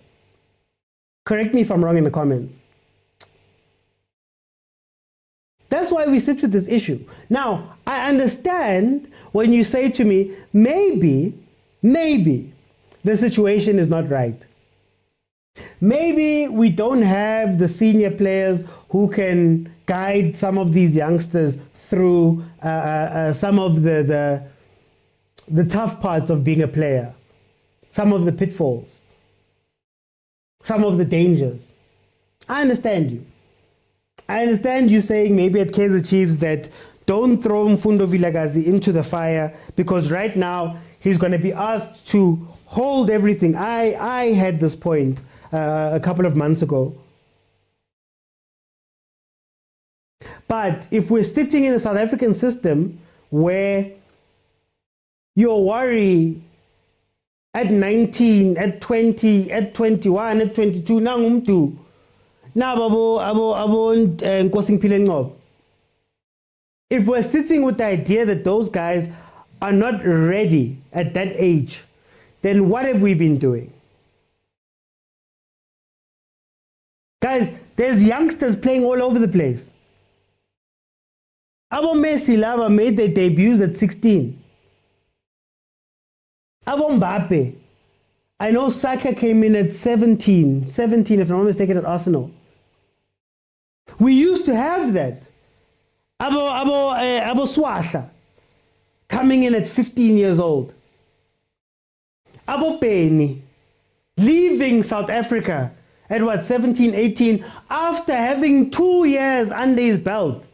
Speaker 1: Correct me if I'm wrong in the comments. That's why we sit with this issue. Now, I understand when you say to me, maybe the situation is not right. Maybe we don't have the senior players who can guide some of these youngsters through some of the tough parts of being a player, some of the pitfalls, some of the dangers. I understand you. I understand you saying maybe at Kaizer Chiefs that don't throw Mfundo Vilakazi into the fire because right now he's going to be asked to hold everything. I had this point a couple of months ago. But if we're sitting in a South African system where your worry at 19, at 20, at 21, at 22, nangumtu. If we're sitting with the idea that those guys are not ready at that age, then what have we been doing? Guys, there's youngsters playing all over the place. Abo Messi Lava made their debuts at 16. Abo Mbappe, I know Saka came in at 17 if I'm not mistaken, at Arsenal. We used to have that. Abo Swahla coming in at 15 years old. Abo Penny leaving South Africa at 17, 18 after having 2 years under his belt.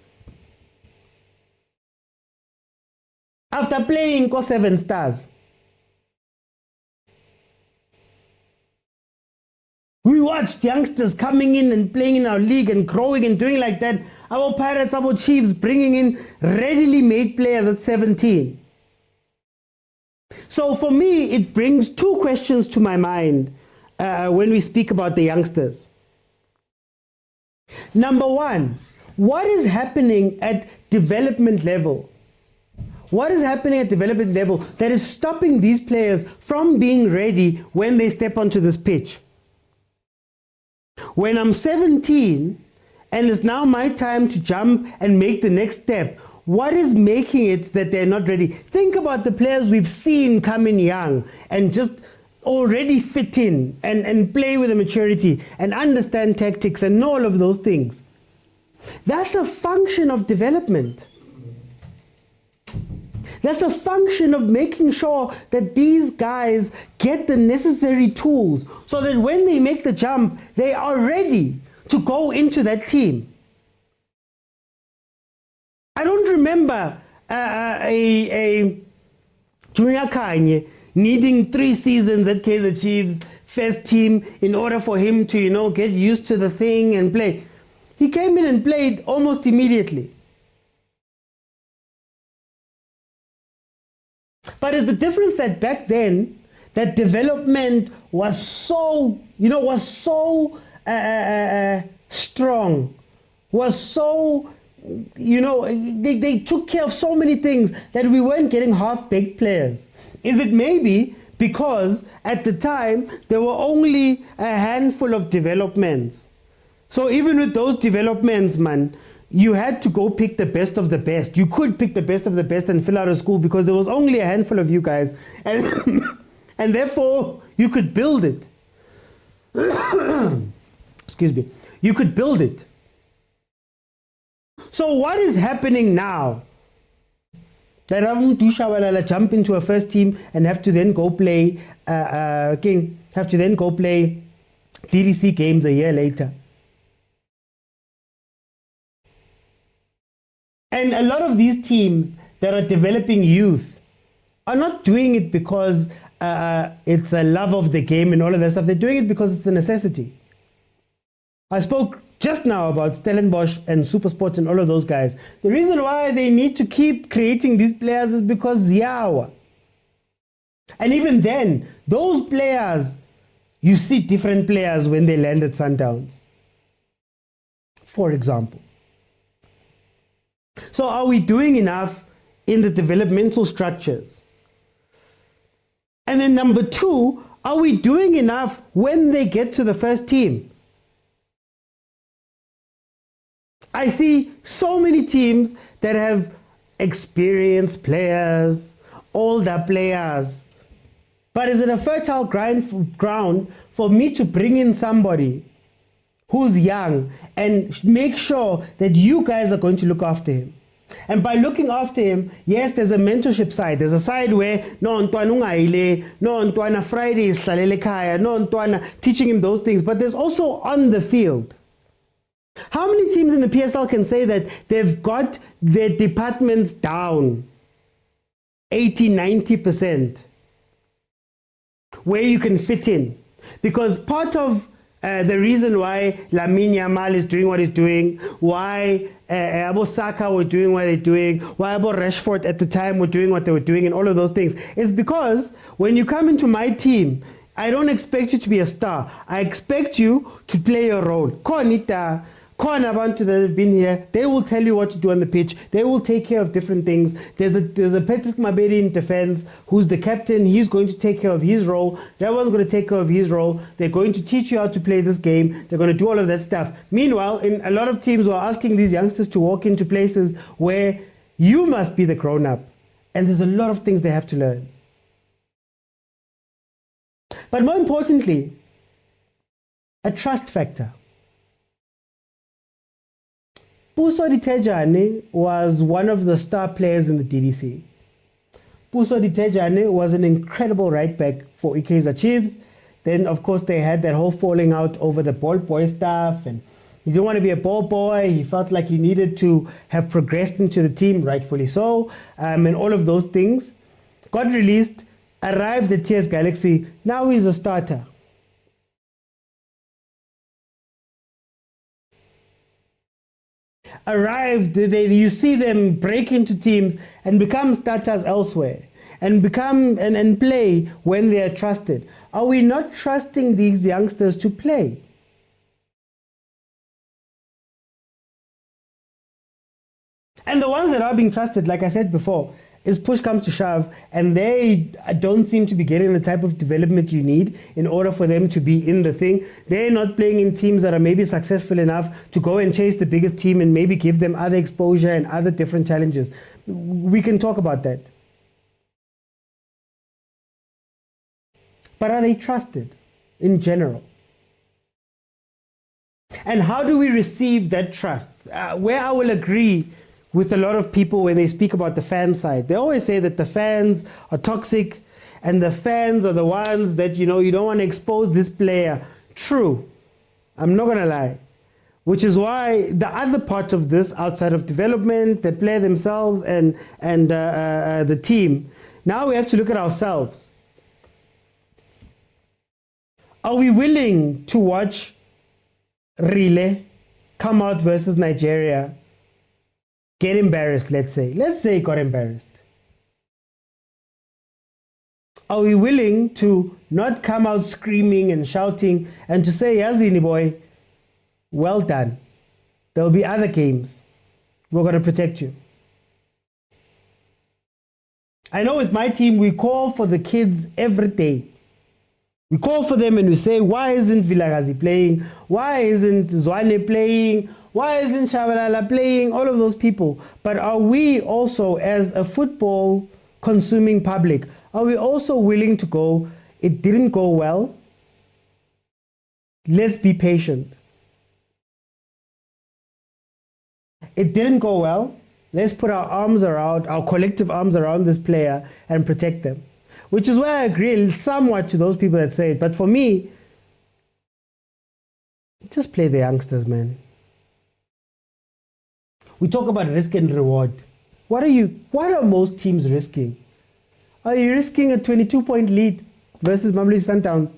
Speaker 1: After playing for 7 Stars. We watched youngsters coming in and playing in our league and growing and doing like that. Our Pirates, our Chiefs bringing in readily made players at 17. So for me, it brings two questions to my mind when we speak about the youngsters. Number one, what is happening at development level? What is happening at development level that is stopping these players from being ready when they step onto this pitch? When I'm 17 and it's now my time to jump and make the next step, what is making it that they're not ready? Think about the players we've seen come in young and just already fit in and play with a maturity and understand tactics and know all of those things. That's a function of development. That's a function of making sure that these guys get the necessary tools so that when they make the jump, they are ready to go into that team. I don't remember a junior Khanye needing 3 seasons at Kaizer Chiefs first team in order for him to, get used to the thing and play. He came in and played almost immediately. But it's the difference that back then, that development was so, strong, was so, they took care of so many things that we weren't getting half-baked players. Is it maybe because at the time there were only a handful of developments? So even with those developments, man, you had to go pick the best of the best. You could pick the best of the best and fill out a school because there was only a handful of you guys. And, and therefore, you could build it. Excuse me. You could build it. So what is happening now? That Shabalala jump into a first team and have to then go play DDC games a year later. And a lot of these teams that are developing youth are not doing it because it's a love of the game and all of that stuff. They're doing it because it's a necessity. I spoke just now about Stellenbosch and Supersport and all of those guys. The reason why they need to keep creating these players is because Ziawa. And even then, those players, you see different players when they land at Sundowns. For example. So are we doing enough in the developmental structures? And then number two, are we doing enough when they get to the first team? I see so many teams that have experienced players, older players. But is it a fertile ground for me to bring in somebody who's young and make sure that you guys are going to look after him? And by looking after him, yes, there's a mentorship side. There's a side where no Ntwana Friday is Kaya, no Ntwana teaching him those things. But there's also on the field. How many teams in the PSL can say that they've got their departments down 80-90% where you can fit in? Because part of the reason why Lamine Yamal is doing what he's doing, why Abo Saka were doing what they're doing, why Abo Rashford at the time were doing what they were doing and all of those things, is because when you come into my team, I don't expect you to be a star. I expect you to play your role. Konita, Abantu that have been here, they will tell you what to do on the pitch. They will take care of different things. There's a Patrick Mabedi in defense who's the captain. He's going to take care of his role. That one's going to take care of his role. They're going to teach you how to play this game. They're going to do all of that stuff. Meanwhile, in a lot of teams who are asking these youngsters to walk into places where you must be the grown-up. And there's a lot of things they have to learn. But more importantly, a trust factor. Puso Ditejane was one of the star players in the DDC. Puso Ditejane was an incredible right back for Kaizer Chiefs. Then, of course, they had that whole falling out over the ball boy stuff. And he didn't want to be a ball boy. He felt like he needed to have progressed into the team, rightfully so, and all of those things. Got released, arrived at TS Galaxy. Now he's a starter. arrived, you see them break into teams and become starters elsewhere and become and play when they are trusted. Are we not trusting these youngsters to play? And the ones that are being trusted, like I said before, is push comes to shove, and they don't seem to be getting the type of development you need in order for them to be in the thing. They're not playing in teams that are maybe successful enough to go and chase the biggest team and maybe give them other exposure and other different challenges. We can talk about that. But are they trusted in general? And how do we receive that trust? Where I will agree with a lot of people when they speak about the fan side, they always say that the fans are toxic and the fans are the ones that, you don't want to expose this player. True. I'm not going to lie. Which is why the other part of this, outside of development, the player themselves and the team, now we have to look at ourselves. Are we willing to watch Rile come out versus Nigeria, get embarrassed, let's say he got embarrassed? Are we willing to not come out screaming and shouting and to say, Yazini boy, well done. There will be other games. We're going to protect you. I know with my team, we call for the kids every day. We call for them and we say, why isn't Vilakazi playing? Why isn't Zwane playing? Why isn't Shabalala playing? All of those people. But are we also, as a football consuming public, are we also willing to go, it didn't go well? Let's be patient. It didn't go well. Let's put our collective arms around this player and protect them. Which is why I agree somewhat to those people that say it. But for me, just play the youngsters, man. We talk about risk and reward. What are most teams risking? Are you risking a 22-point lead versus Mamelodi Sundowns,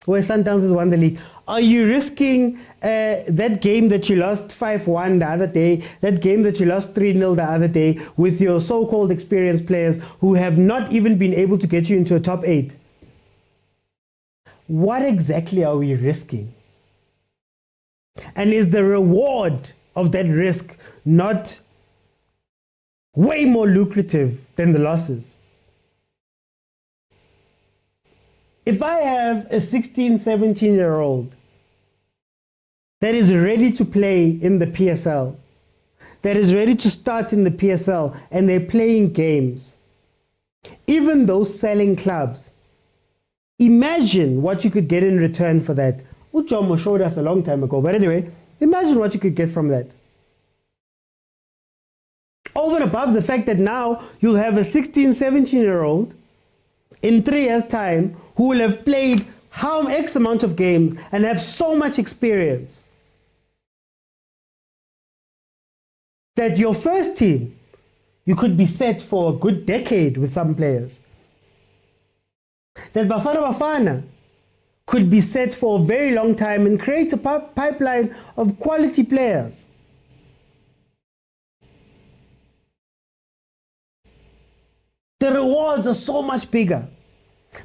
Speaker 1: where Sundowns has won the league? Are you risking that game that you lost 5-1 the other day, that game that you lost 3-0 the other day, with your so-called experienced players who have not even been able to get you into a top 8? What exactly are we risking? And is the reward of that risk not way more lucrative than the losses? If I have a 16, 17-year-old that is ready to play in the PSL, that is ready to start in the PSL, and they're playing games, even those selling clubs, imagine what you could get in return for that. Ujomo showed us a long time ago, but anyway, imagine what you could get from that. Over and above the fact that now you'll have a 16, 17-year-old in 3 years' time who will have played X amount of games and have so much experience that your first team, you could be set for a good decade with some players. That bafana could be set for a very long time and create a pipeline of quality players. The rewards are so much bigger.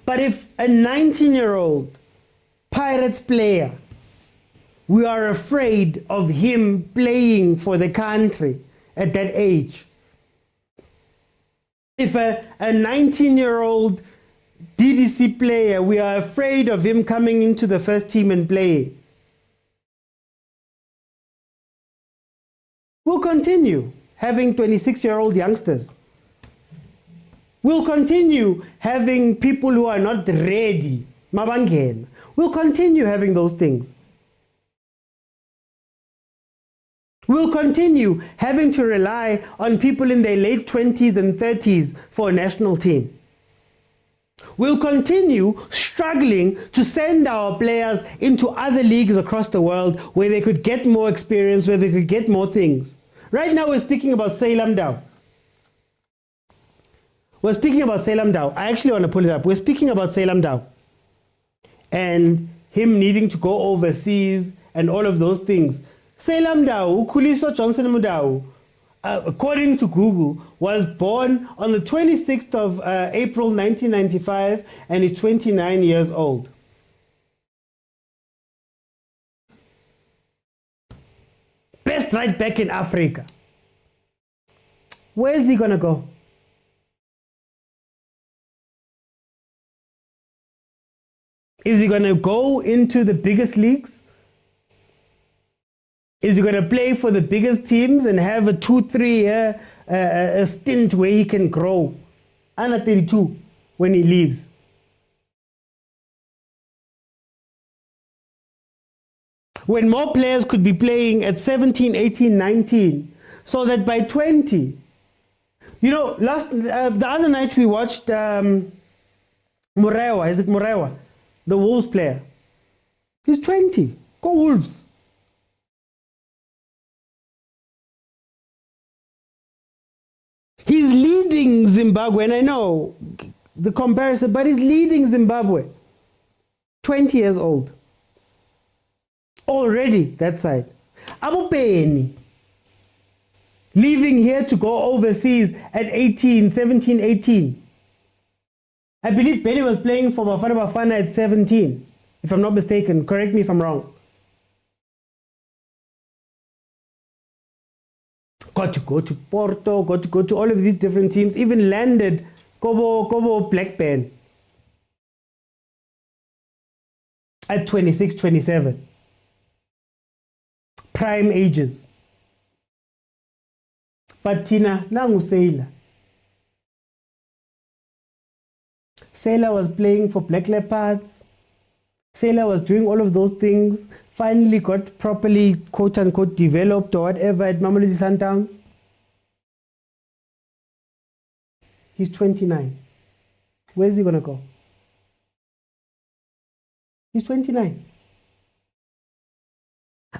Speaker 1: But if a 19-year-old Pirates player, we are afraid of him playing for the country at that age. If a 19-year-old DDC player, we are afraid of him coming into the first team and playing, we'll continue having 26-year-old youngsters. We'll continue having people who are not ready, mabangena. We'll continue having those things. We'll continue having to rely on people in their late 20s and 30s for a national team. We'll continue struggling to send our players into other leagues across the world where they could get more experience, where they could get more things. Right now we're speaking about Salem Dow. We're speaking about Salem Dow. I actually want to pull it up. We're speaking about Salem Dow and him needing to go overseas and all of those things. Sela Mdau, Khuliso Johnson Mdau, according to Google, was born on the 26th of April 1995 and is 29 years old. Best right back in Africa. Where is he going to go? Is he going to go into the biggest leagues? Is he going to play for the biggest teams and have a 2-3 year stint where he can grow? Under 32 when he leaves. When more players could be playing at 17, 18, 19, so that by 20, you know, the other night we watched Marawa, is it Marawa? The Wolves player. He's 20. Go Wolves. He's leading Zimbabwe, and I know the comparison, but he's leading Zimbabwe. 20 years old. Already, that side. Abu Penny. Leaving here to go overseas at 18, 17, 18. I believe Benny was playing for Bafana at 17, if I'm not mistaken. Correct me if I'm wrong. Got to go to Porto, got to go to all of these different teams, even landed Kobo Blackburn at 26, 27. Prime ages. But Tina, nangu Sailor. Sailor was playing for Black Leopards. Sailor was doing all of those things. Finally got properly, quote unquote, developed or whatever at Mamelodi Sundowns. He's 29. Where's he going to go? He's 29.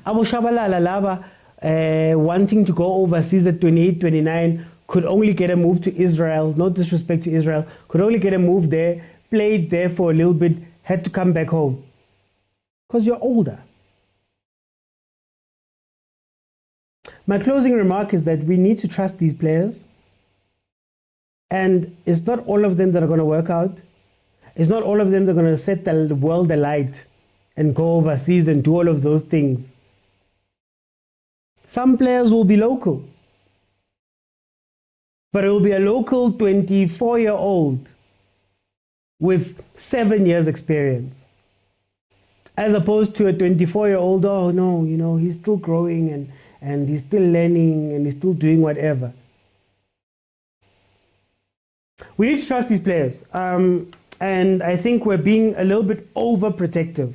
Speaker 1: Abu Shabalala Laba, wanting to go overseas at 28, 29, could only get a move to Israel. No disrespect to Israel. Could only get a move there, played there for a little bit, had to come back home. Because you're older. My closing remark is that we need to trust these players. And it's not all of them that are going to work out. It's not all of them that are going to set the world alight and go overseas and do all of those things. Some players will be local. But it will be a local 24-year-old with 7 years experience. As opposed to a 24-year-old, oh no, you know, he's still growing and he's still learning and he's still doing whatever. We need to trust these players. And I think we're being a little bit overprotective.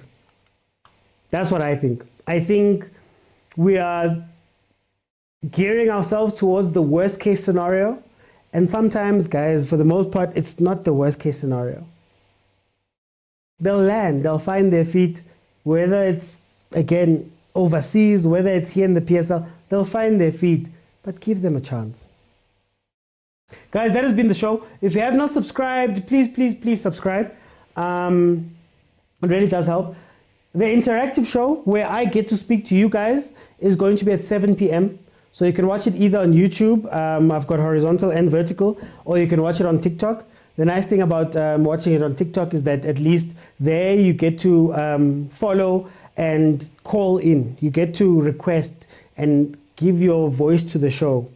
Speaker 1: That's what I think. I think we are gearing ourselves towards the worst case scenario. And sometimes, guys, for the most part, it's not the worst case scenario. They'll land, they'll find their feet, whether it's, again, overseas, whether it's here in the PSL, they'll find their feet, but give them a chance. Guys, that has been the show. If you have not subscribed, please subscribe. It really does help. The interactive show where I get to speak to you guys is going to be at 7 p.m. So you can watch it either on YouTube, I've got horizontal and vertical, or you can watch it on TikTok. The nice thing about watching it on TikTok is that at least there you get to follow and call in. You get to request and give your voice to the show.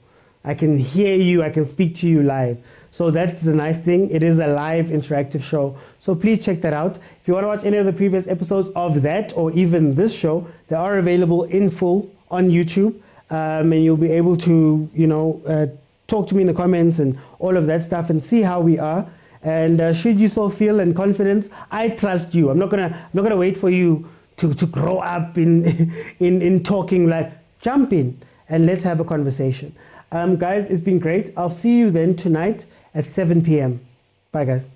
Speaker 1: I can hear you, I can speak to you live. So that's the nice thing. It is a live interactive show. So please check that out. If you want to watch any of the previous episodes of that or even this show, they are available in full on YouTube. And you'll be able to, you know, talk to me in the comments and all of that stuff and see how we are. And should you so feel and confidence, I trust you. I'm not gonna wait for you to grow up in talking. Like, jump in and let's have a conversation. Guys, it's been great. I'll see you then tonight at 7 p.m. Bye, guys.